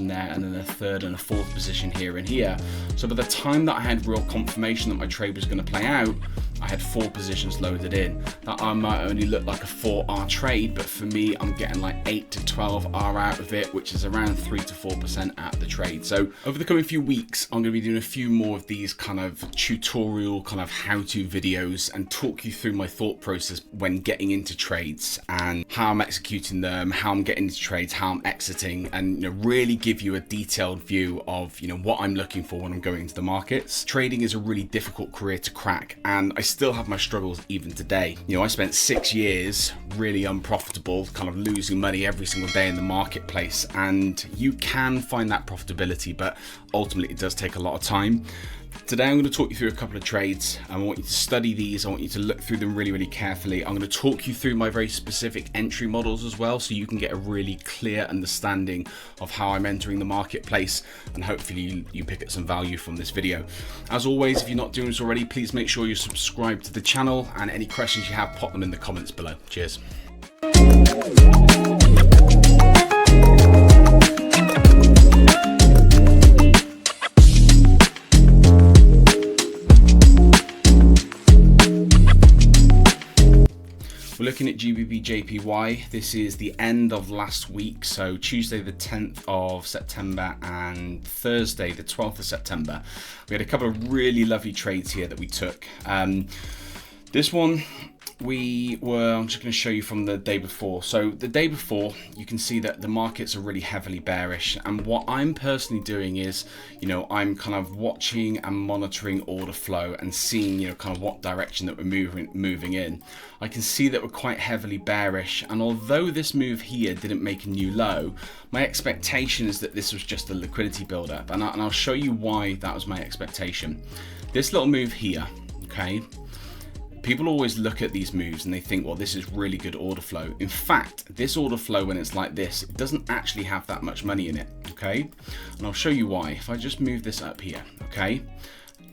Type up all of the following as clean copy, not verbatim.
there, and then a third and a fourth position here and here. So by the time that I had real confirmation that my trade was going to play out, I had 4 positions loaded in. That might only look like a 4R trade, but for me, I'm getting like 8 to 12R out of it, which is around 3 to 4% out of the trade. So over the coming few weeks, I'm going to be doing a few more of these kind of tutorial, kind of how-to videos, and talk you through my thought process when getting into trades and how I'm executing them, how I'm getting into trades, how I'm exiting, and really give you a detailed view of what I'm looking for when I'm going into the markets. Trading is a really difficult career to crack, and I still have my struggles even today. I spent 6 years really unprofitable, kind of losing money every single day in the marketplace, and you can find that profitability, but ultimately it does take a lot of time. Today I'm going to talk you through a couple of trades. I want you to study these. I want you to look through them really, really carefully. I'm going to talk you through my very specific entry models as well, so you can get a really clear understanding of how I'm entering the marketplace, and hopefully you pick up some value from this video. As always, if you're not doing this already, please make sure you subscribe to the channel, and any questions you have, pop them in the comments below. Cheers. We're looking at GBP JPY. This is the end of last week, so Tuesday the 10th of September and Thursday the 12th of September. We had a couple of really lovely trades here that we took. This one I'm just going to show you from the day before. So the day before, you can see that the markets are really heavily bearish, and what I'm personally doing is, I'm kind of watching and monitoring order flow and seeing, kind of what direction that we're moving in. I can see that we're quite heavily bearish, and although this move here didn't make a new low, my expectation is that this was just a liquidity buildup, and I'll show you why that was my expectation. This little move here, okay? People always look at these moves and they think, well, this is really good order flow. In fact, this order flow, when it's like this, it doesn't actually have that much money in it, okay? And I'll show you why. If I just move this up here, okay?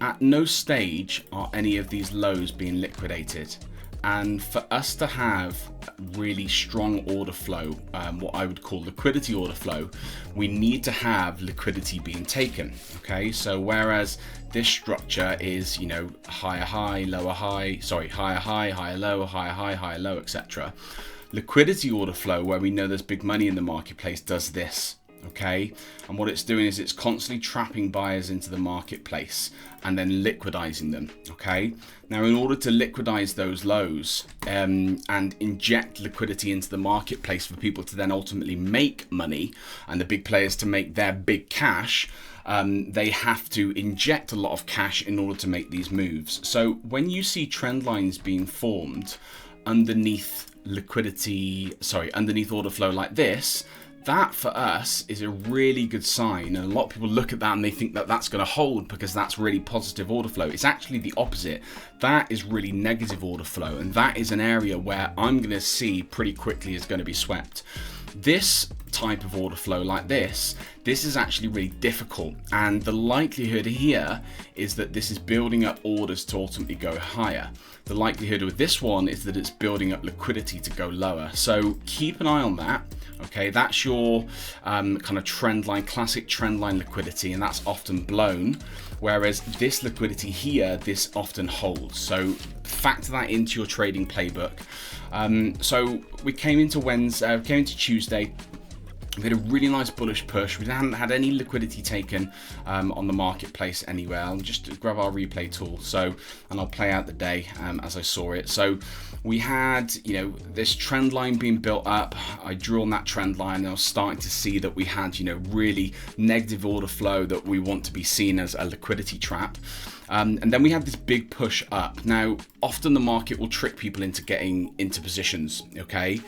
At no stage are any of these lows being liquidated. And for us to have really strong order flow, what I would call liquidity order flow, we need to have liquidity being taken, okay? So whereas this structure is, higher high, lower high, higher high, higher low, higher high, higher low, etc. Liquidity order flow, where we know there's big money in the marketplace, does this. Okay, and what it's doing is it's constantly trapping buyers into the marketplace and then liquidizing them. Okay, now in order to liquidize those lows and inject liquidity into the marketplace for people to then ultimately make money and the big players to make their big cash, they have to inject a lot of cash in order to make these moves. So when you see trend lines being formed underneath underneath order flow like this, that for us is a really good sign, and a lot of people look at that and they think that that's going to hold because that's really positive order flow. It's actually the opposite. That is really negative order flow, and that is an area where I'm going to see pretty quickly is going to be swept. This type of order flow like this is actually really difficult, and the likelihood here is that this is building up orders to ultimately go higher. The likelihood with this one is that it's building up liquidity to go lower. So keep an eye on that. Okay, that's your kind of trend line, classic trend line liquidity, and that's often blown. Whereas this liquidity here, this often holds. So factor that into your trading playbook. So we came into Tuesday. We had a really nice bullish push. We hadn't had any liquidity taken on the marketplace anywhere. I'll just grab our replay tool, and I'll play out the day as I saw it. So we had, this trend line being built up. I drew on that trend line, and I was starting to see that we had, really negative order flow that we want to be seen as a liquidity trap. And then we had this big push up. Now, often the market will trick people into getting into positions, okay?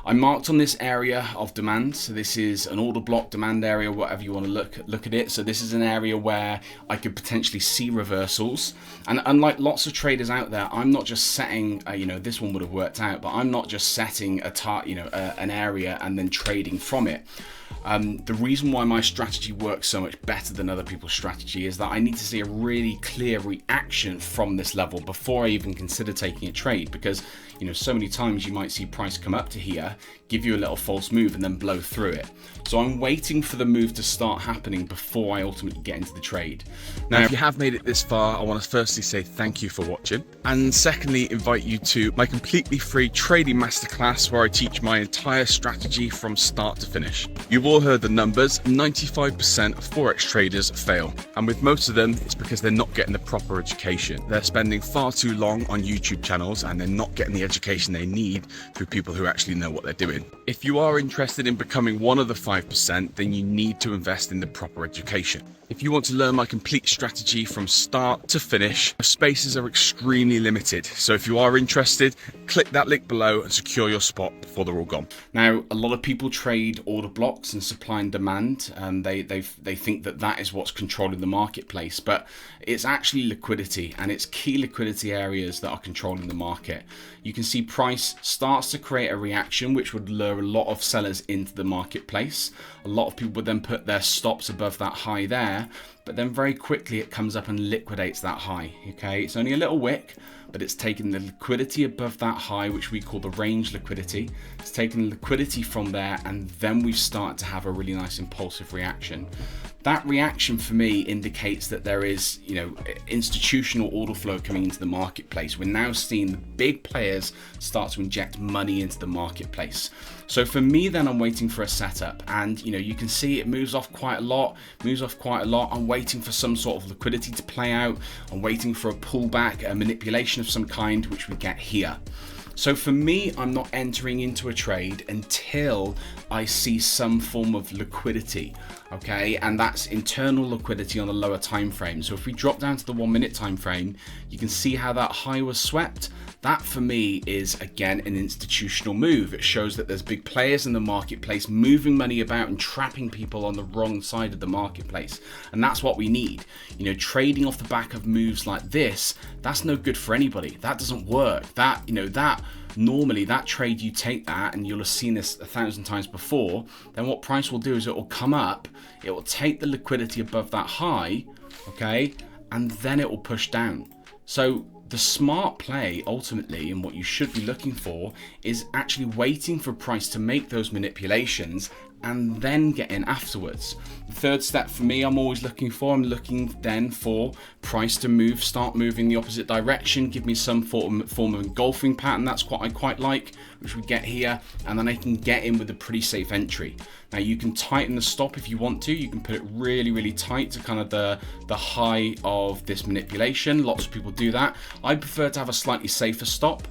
I marked on this area of demand, so this is an order block demand area, whatever you want to look at it. So this is an area where I could potentially see reversals, and unlike lots of traders out there, I'm not just setting this one would have worked out, but I'm not just setting an area and then trading from it. The reason why my strategy works so much better than other people's strategy is that I need to see a really clear reaction from this level before I even consider taking a trade, because so many times you might see price come up to here, give you a little false move and then blow through it. So I'm waiting for the move to start happening before I ultimately get into the trade. Now, if you have made it this far, I want to firstly say thank you for watching, and secondly invite you to my completely free trading masterclass where I teach my entire strategy from start to finish. You've all heard the numbers. 95% of Forex traders fail, and with most of them it's because they're not getting the proper education. They're spending far too long on YouTube channels and they're not getting the education they need through people who actually know what they're doing. If you are interested in becoming one of the 5%, then you need to invest in the proper education. If you want to learn my complete strategy from start to finish, spaces are extremely limited. So if you are interested, click that link below and secure your spot before they're all gone. Now, a lot of people trade order blocks and supply and demand, and they think that that is what's controlling the marketplace, but it's actually liquidity, and it's key liquidity areas that are controlling the market. You can see price starts to create a reaction which would lure a lot of sellers into the marketplace. A lot of people would then put their stops above that high there, but then very quickly it comes up and liquidates that high. Okay, it's only a little wick, but it's taken the liquidity above that high, which we call the range liquidity. It's taken the liquidity from there, and then we start to have a really nice impulsive reaction. That reaction for me indicates that there is, institutional order flow coming into the marketplace. We're now seeing the big players start to inject money into the marketplace. So for me, then I'm waiting for a setup, and you can see it moves off quite a lot. I'm waiting for some sort of liquidity to play out. I'm waiting for a pullback, a manipulation of some kind, which we get here. So for me, I'm not entering into a trade until I see some form of liquidity, okay? And that's internal liquidity on the lower time frame. So if we drop down to the 1 minute time frame, you can see how that high was swept. That for me is, again, an institutional move. It shows that there's big players in the marketplace moving money about and trapping people on the wrong side of the marketplace. And that's what we need. Trading off the back of moves like this, that's no good for anybody. That doesn't work. Normally that trade, you take that, and you'll have seen this 1,000 times before, then what price will do is it will come up, it will take the liquidity above that high, okay, and then it will push down. So the smart play ultimately, and what you should be looking for, is actually waiting for price to make those manipulations and then get in afterwards. The third step for me, I'm looking then for price to start moving the opposite direction, give me some form of engulfing pattern. That's what I quite like, which we get here, and then I can get in with a pretty safe entry. Now you can tighten the stop if you want to. You can put it really, really tight to kind of the high of this manipulation. Lots of people do that. I prefer to have a slightly safer stop.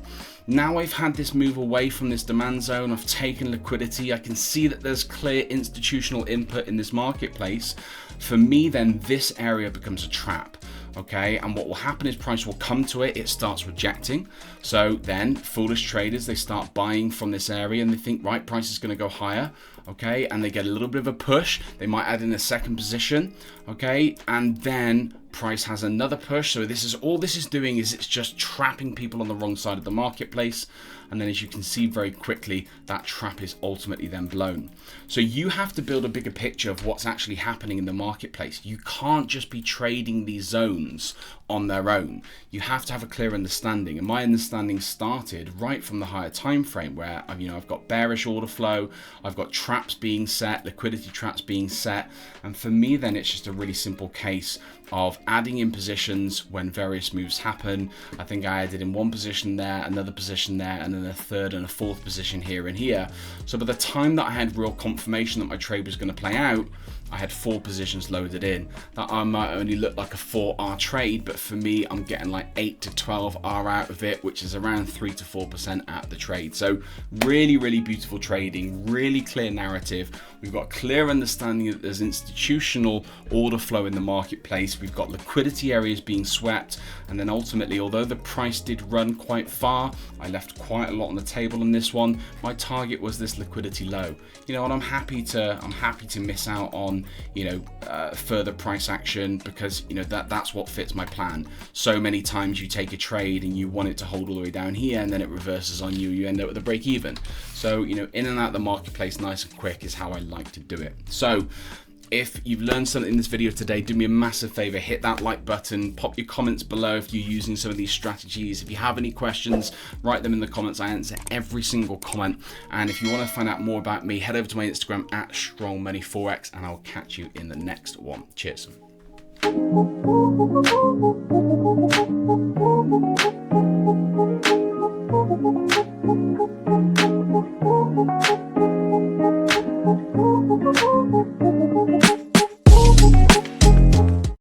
Now I've had this move away from this demand zone, I've taken liquidity, I can see that there's clear institutional input in this marketplace. For me then, this area becomes a trap. Okay, and what will happen is price will come to it, it starts rejecting. So then foolish traders, they start buying from this area and they think, right, price is going to go higher. Okay, and they get a little bit of a push, they might add in a second position. Okay, and then price has another push. So all this is doing is it's just trapping people on the wrong side of the marketplace. And then as you can see very quickly, that trap is ultimately then blown. So you have to build a bigger picture of what's actually happening in the marketplace. You can't just be trading these zones on their own. You have to have a clear understanding, and my understanding started right from the higher time frame, where I've got bearish order flow, I've got traps being set, liquidity traps being set, and for me then it's just a really simple case of adding in positions when various moves happen. I think I added in one position there, another position there, and then a third and a fourth position here and here. So by the time that I had real confirmation that my trade was going to play out, I had 4 positions loaded in. That might only look like a 4R trade, but for me, I'm getting like 8 to 12R out of it, which is around 3 to 4% out of the trade. So really, really beautiful trading, really clear narrative. We've got a clear understanding that there's institutional order flow in the marketplace. We've got liquidity areas being swept. And then ultimately, although the price did run quite far, I left quite a lot on the table on this one. My target was this liquidity low. And I'm happy to miss out on further price action, because that's what fits my plan. So many times you take a trade and you want it to hold all the way down here, and then it reverses on you, you end up with a break even. So in and out of the marketplace nice and quick is how I like to do it. So If you've learned something in this video today, do me a massive favor, hit that like button, pop your comments below if you're using some of these strategies. If you have any questions, write them in the comments. I answer every single comment. And if you want to find out more about me, head over to my Instagram at strongmoneyforex, and I'll catch you in the next one. Cheers.